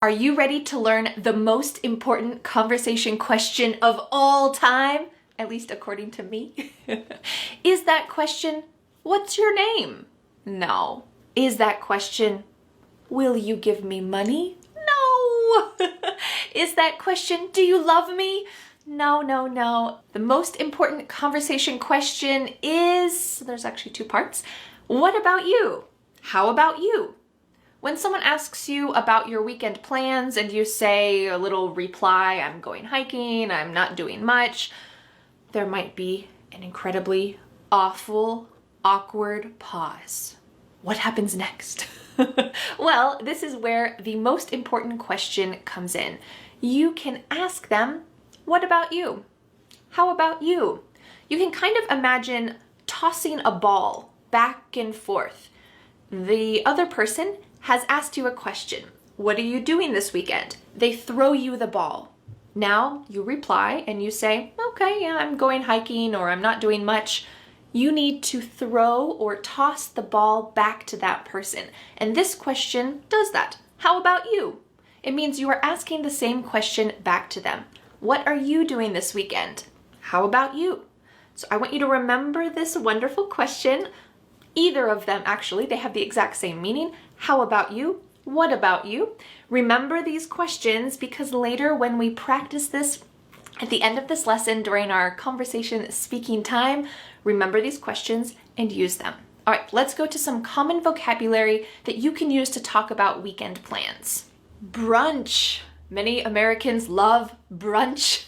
Are you ready to learn the most important conversation question of all time? At least according to me. Is that question, what's your name? No. Is that question, will you give me money? No. Is that question, do you love me? No, no, no. The most important conversation question is, there's actually two parts. What about you? How about you? When someone asks you about your weekend plans and you say a little reply, I'm going hiking, I'm not doing much, there might be an incredibly awful, awkward pause. What happens next? Well, this is where the most important question comes in. You can ask them, what about you? How about you? You can kind of imagine tossing a ball back and forth. The other person has asked you a question. What are you doing this weekend? They throw you the ball. Now you reply and you say, okay, yeah, I'm going hiking or I'm not doing much. You need to throw or toss the ball back to that person. And this question does that. How about you? It means you are asking the same question back to them. What are you doing this weekend? How about you? So I want you to remember this wonderful question. Either of them, actually, they have the exact same meaning. How about you? What about you? Remember these questions because later when we practice this at the end of this lesson during our conversation speaking time, remember these questions and use them. All right, let's go to some common vocabulary that you can use to talk about weekend plans. Brunch. Many Americans love brunch.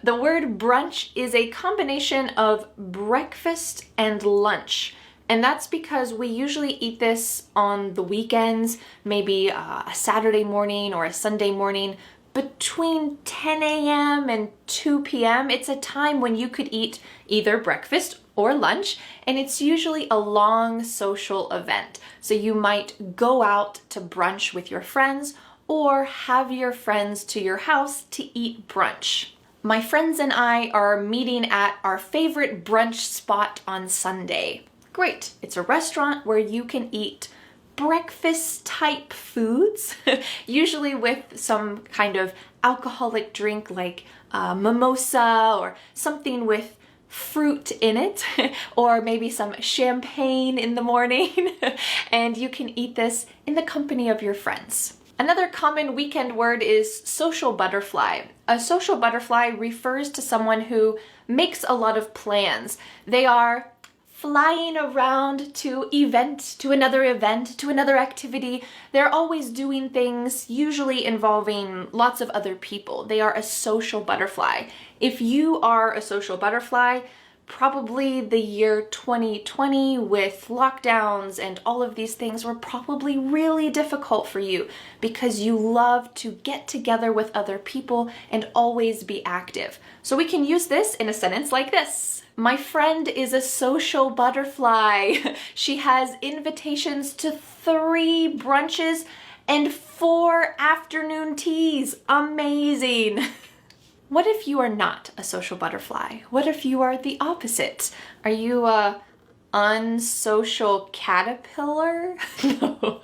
The word brunch is a combination of breakfast and lunch. And that's because we usually eat this on the weekends, maybe a Saturday morning or a Sunday morning, between 10 a.m. and 2 p.m. It's a time when you could eat either breakfast or lunch, and it's usually a long social event. So you might go out to brunch with your friends or have your friends to your house to eat brunch. My friends and I are meeting at our favorite brunch spot on Sunday. Great. It's a restaurant where you can eat breakfast type foods, usually with some kind of alcoholic drink like mimosa or something with fruit in it, or maybe some champagne in the morning, and you can eat this in the company of your friends. Another common weekend word is social butterfly. A social butterfly refers to someone who makes a lot of plans. They are flying around to another event, to another activity. They're always doing things, usually involving lots of other people. They are a social butterfly. If you are a social butterfly, probably the year 2020 with lockdowns and all of these things were probably really difficult for you because you love to get together with other people and always be active. So we can use this in a sentence like this. My friend is a social butterfly. She has invitations to 3 brunches and 4 afternoon teas. Amazing. What if you are not a social butterfly? What if you are the opposite? Are you a unsocial caterpillar? No,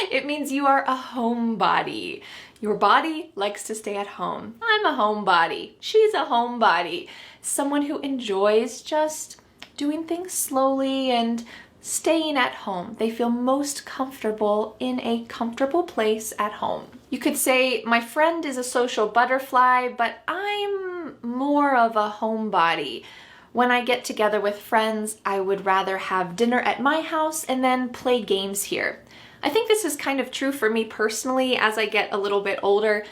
it means you are a homebody. Your body likes to stay at home. I'm a homebody. She's a homebody. Someone who enjoys just doing things slowly and staying at home. They feel most comfortable in a comfortable place at home. You could say, my friend is a social butterfly, but I'm more of a homebody. When I get together with friends, I would rather have dinner at my house and then play games here. I think this is kind of true for me personally. As I get a little bit older,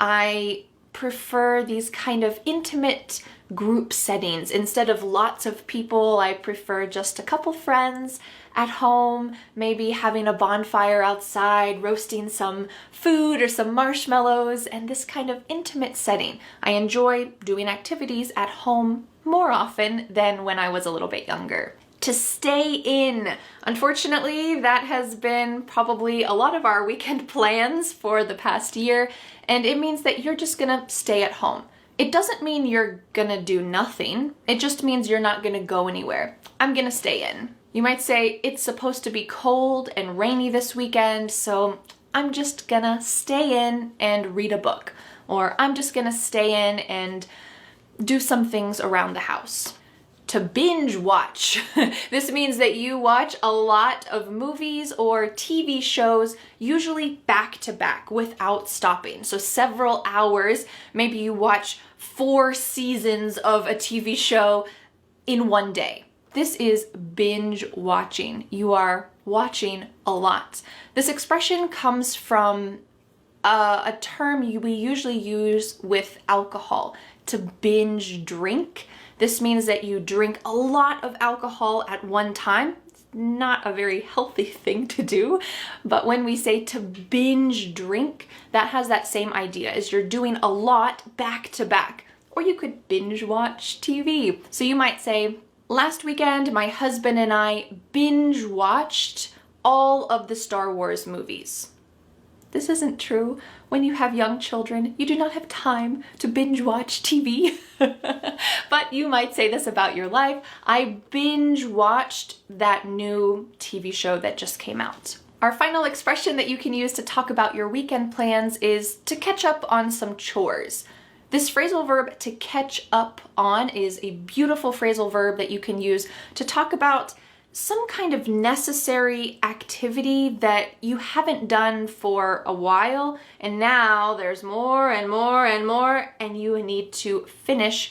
I prefer these kind of intimate group settings. Instead of lots of people, I prefer just a couple friends at home, maybe having a bonfire outside, roasting some food or some marshmallows, and this kind of intimate setting. I enjoy doing activities at home more often than when I was a little bit younger. To stay in. Unfortunately, that has been probably a lot of our weekend plans for the past year, and it means that you're just gonna stay at home. It doesn't mean you're gonna do nothing. It just means you're not gonna go anywhere. I'm gonna stay in. You might say, it's supposed to be cold and rainy this weekend, so I'm just gonna stay in and read a book, or I'm just gonna stay in and do some things around the house. To binge watch. This means that you watch a lot of movies or TV shows, usually back to back without stopping. So several hours, maybe you watch 4 seasons of a TV show in one day. This is binge watching. You are watching a lot. This expression comes from a term we usually use with alcohol, to binge drink. This means that you drink a lot of alcohol at one time. It's not a very healthy thing to do, but when we say to binge drink, that has that same idea, is you're doing a lot back to back. Or you could binge watch TV. So you might say, last weekend, my husband and I binge watched all of the Star Wars movies. This isn't true. When you have young children, you do not have time to binge watch TV. But you might say this about your life. I binge watched that new TV show that just came out. Our final expression that you can use to talk about your weekend plans is to catch up on some chores. This phrasal verb, to catch up on, is a beautiful phrasal verb that you can use to talk about some kind of necessary activity that you haven't done for a while, and now there's more and more and more, and you need to finish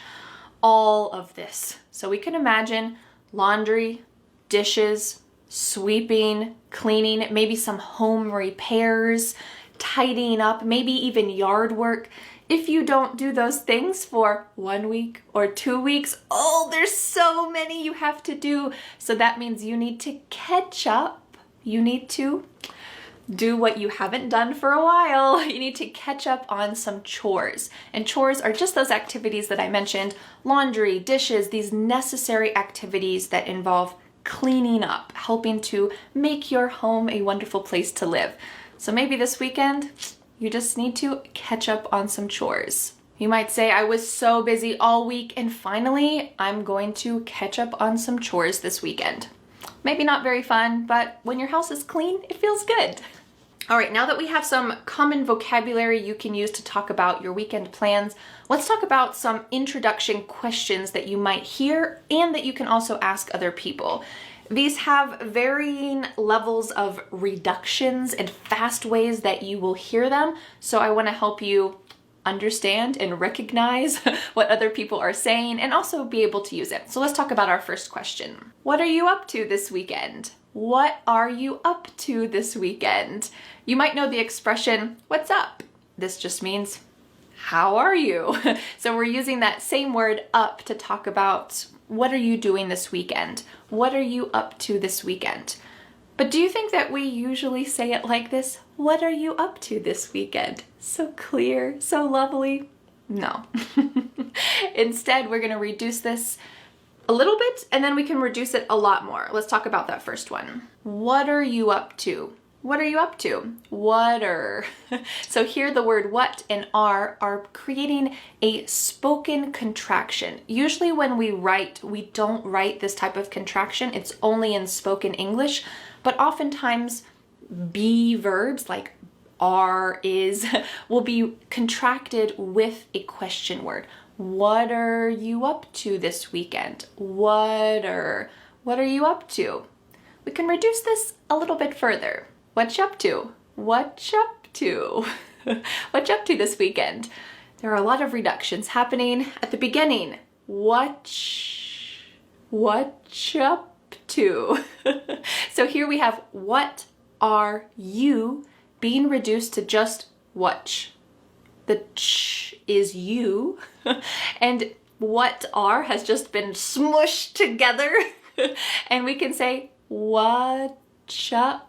all of this. So we can imagine laundry, dishes, sweeping, cleaning, maybe some home repairs, tidying up, maybe even yard work. If you don't do those things for 1 week or 2 weeks, there's so many you have to do. So that means you need to catch up. You need to do what you haven't done for a while. You need to catch up on some chores. And chores are just those activities that I mentioned: laundry, dishes, these necessary activities that involve cleaning up, helping to make your home a wonderful place to live. So maybe this weekend, you just need to catch up on some chores. You might say, I was so busy all week and finally I'm going to catch up on some chores this weekend. Maybe not very fun, but when your house is clean, it feels good. All right, now that we have some common vocabulary you can use to talk about your weekend plans, let's talk about some introduction questions that you might hear and that you can also ask other people. These have varying levels of reductions and fast ways that you will hear them, so I want to help you understand and recognize what other people are saying and also be able to use it. So let's talk about our first question. What are you up to this weekend? What are you up to this weekend? You might know the expression, what's up? This just means, how are you? So we're using that same word up to talk about what are you doing this weekend? What are you up to this weekend? But do you think that we usually say it like this? What are you up to this weekend? So clear, so lovely. No. Instead, we're going to reduce this a little bit and then we can reduce it a lot more. Let's talk about that first one. What are you up to? What are you up to? What are? So here the word what and are creating a spoken contraction. Usually when we write, we don't write this type of contraction. It's only in spoken English, but oftentimes be verbs like are, is, will be contracted with a question word. What are you up to this weekend? What are you up to? We can reduce this a little bit further. What you up to? What you up to? What you up to this weekend? There are a lot of reductions happening at the beginning. What you up to? So here we have what are you being reduced to just what. The ch is you, and what are has just been smushed together, and we can say what up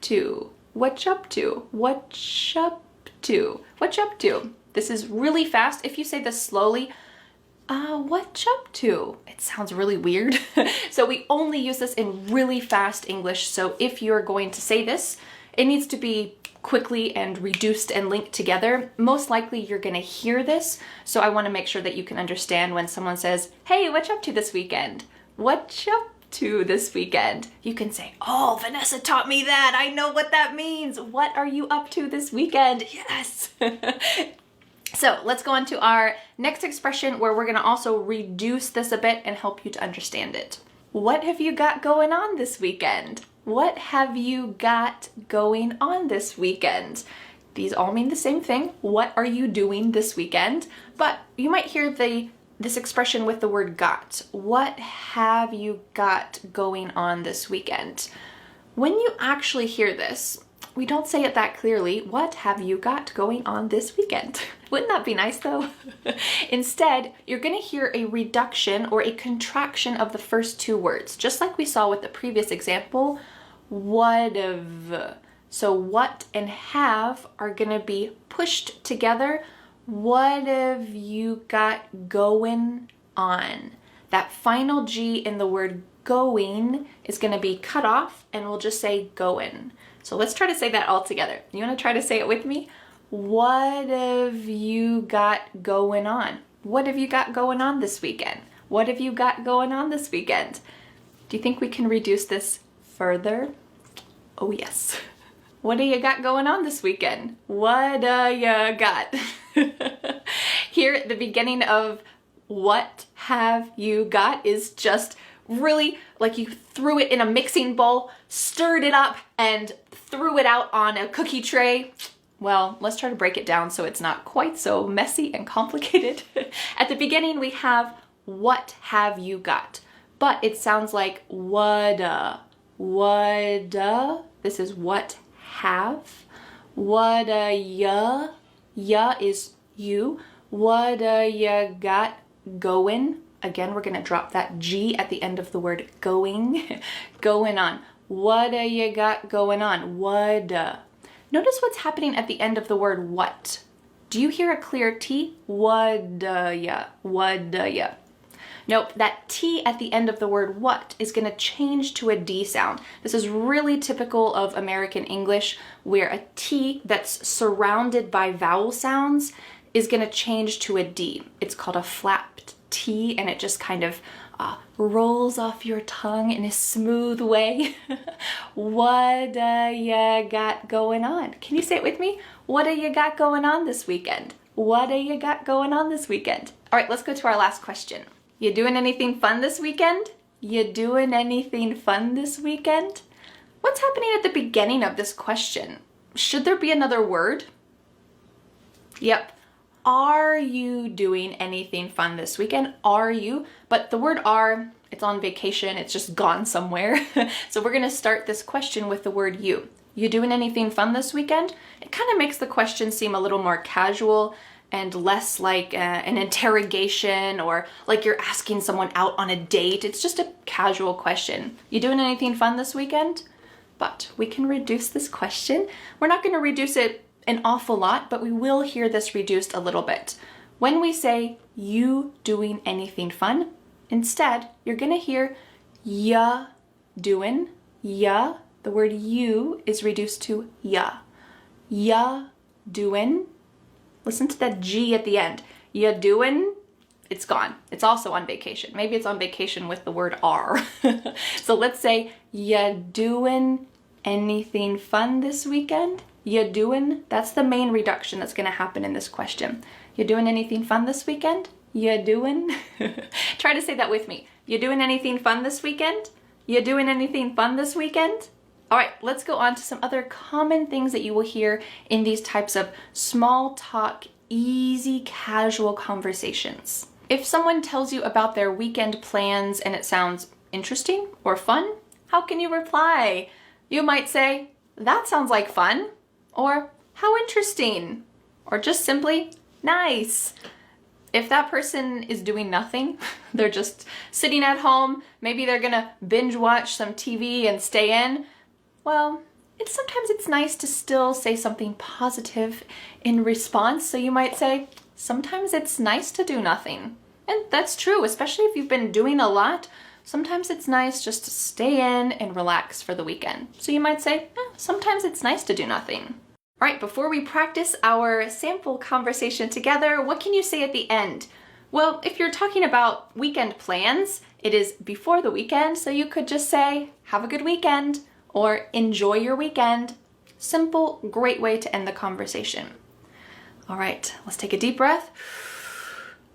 to, what you up to, what you up to, what you up to. This is really fast. If you say this slowly, what you up to? It sounds really weird. So we only use this in really fast English. So if you're going to say this, it needs to be quickly and reduced and linked together. Most likely you're going to hear this. So I want to make sure that you can understand when someone says, hey, what you up to this weekend? What you up to this weekend? You can say, oh, Vanessa taught me that. I know what that means. What are you up to this weekend? Yes. So let's go on to our next expression where we're going to also reduce this a bit and help you to understand it. What have you got going on this weekend? What have you got going on this weekend? These all mean the same thing. What are you doing this weekend? But you might hear this expression with the word got. What have you got going on this weekend? When you actually hear this, we don't say it that clearly. What have you got going on this weekend? Wouldn't that be nice though? Instead, you're going to hear a reduction or a contraction of the first two words, just like we saw with the previous example. What of. So what and have are going to be pushed together. What have you got going on? That final G in the word going is going to be cut off and we'll just say going. So let's try to say that all together. You want to try to say it with me? What have you got going on? What have you got going on this weekend? What have you got going on this weekend? Do you think we can reduce this further? Oh yes. What do you got going on this weekend? What you got? Here at the beginning of what have you got is just really like you threw it in a mixing bowl, stirred it up, and threw it out on a cookie tray. Well, let's try to break it down so it's not quite so messy and complicated. At the beginning, we have what have you got? But it sounds like woulda. This is what have. Woulda ya. Ya is you. Woulda ya got going. Again, we're going to drop that G at the end of the word going. Going on. Woulda ya got going on? Woulda. Notice what's happening at the end of the word what. Do you hear a clear T? Woulda ya. Woulda ya. Nope, that T at the end of the word what is going to change to a D sound. This is really typical of American English, where a T that's surrounded by vowel sounds is going to change to a D. It's called a flapped T, and it just kind of rolls off your tongue in a smooth way. What you got going on? Can you say it with me? What you got going on this weekend? What you got going on this weekend? All right, let's go to our last question. You doing anything fun this weekend? You doing anything fun this weekend? What's happening at the beginning of this question? Should there be another word? Yep. Are you doing anything fun this weekend? Are you? But the word are, it's on vacation. It's just gone somewhere. So we're going to start this question with the word you. You doing anything fun this weekend? It kind of makes the question seem a little more casual and less like an interrogation or like you're asking someone out on a date. It's just a casual question. You doing anything fun this weekend? But we can reduce this question. We're not going to reduce it an awful lot, but we will hear this reduced a little bit. When we say you doing anything fun, instead you're going to hear ya doing. Ya, the word you is reduced to ya. Ya doing. Listen to that G at the end. Ya doing, it's gone. It's also on vacation. Maybe it's on vacation with the word are. So let's say, ya doing anything fun this weekend? Ya doing, that's the main reduction that's going to happen in this question. You doing anything fun this weekend? Ya doing? Try to say that with me. You doing anything fun this weekend? You doing anything fun this weekend? All right, let's go on to some other common things that you will hear in these types of small talk, easy, casual conversations. If someone tells you about their weekend plans and it sounds interesting or fun, how can you reply? You might say, that sounds like fun, or how interesting, or just simply, nice. If that person is doing nothing, they're just sitting at home, maybe they're gonna binge watch some TV and stay in, well, sometimes it's nice to still say something positive in response. So you might say, sometimes it's nice to do nothing. And that's true, especially if you've been doing a lot. Sometimes it's nice just to stay in and relax for the weekend. So you might say, sometimes it's nice to do nothing. All right, before we practice our sample conversation together, what can you say at the end? Well, if you're talking about weekend plans, It is before the weekend, so you could just say, have a good weekend, or enjoy your weekend. Simple, great way to end the conversation. All right, let's take a deep breath.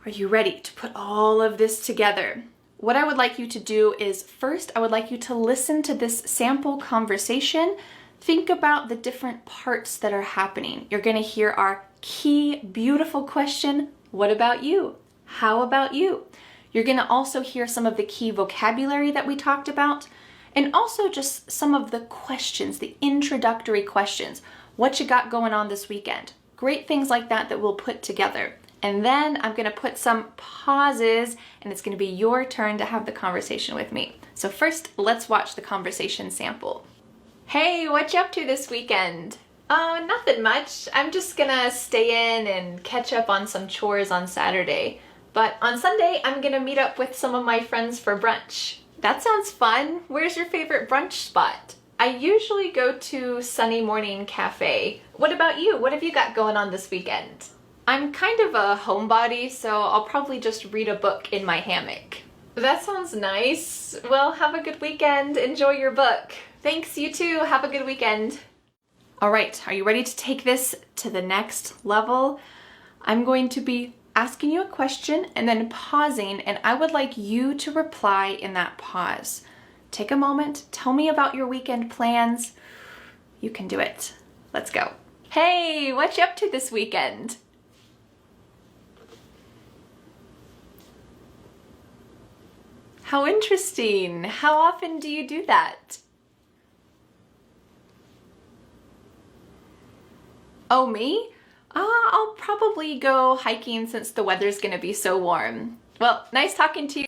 Are you ready to put all of this together? What I would like you to do is first, I would like you to listen to this sample conversation. Think about the different parts that are happening. You're going to hear our key, beautiful question, what about you? How about you? You're going to also hear some of the key vocabulary that we talked about, and also just some of the questions, the introductory questions. What you got going on this weekend? Great things like that that we'll put together. And then I'm going to put some pauses, and it's going to be your turn to have the conversation with me. So first, let's watch the conversation sample. Hey, what you up to this weekend? Oh, nothing much. I'm just gonna stay in and catch up on some chores on Saturday. But on Sunday, I'm gonna meet up with some of my friends for brunch. That sounds fun. Where's your favorite brunch spot? I usually go to Sunny Morning Cafe. What about you? What have you got going on this weekend? I'm kind of a homebody, so I'll probably just read a book in my hammock. That sounds nice. Well, have a good weekend. Enjoy your book. Thanks, you too. Have a good weekend. All right, are you ready to take this to the next level? I'm going to be asking you a question and then pausing, and I would like you to reply in that pause. Take a moment, tell me about your weekend plans. You can do it. Let's go. Hey, what you up to this weekend? How interesting. How often do you do that? Oh, me? I'll probably go hiking since the weather's gonna be so warm. Well, nice talking to you.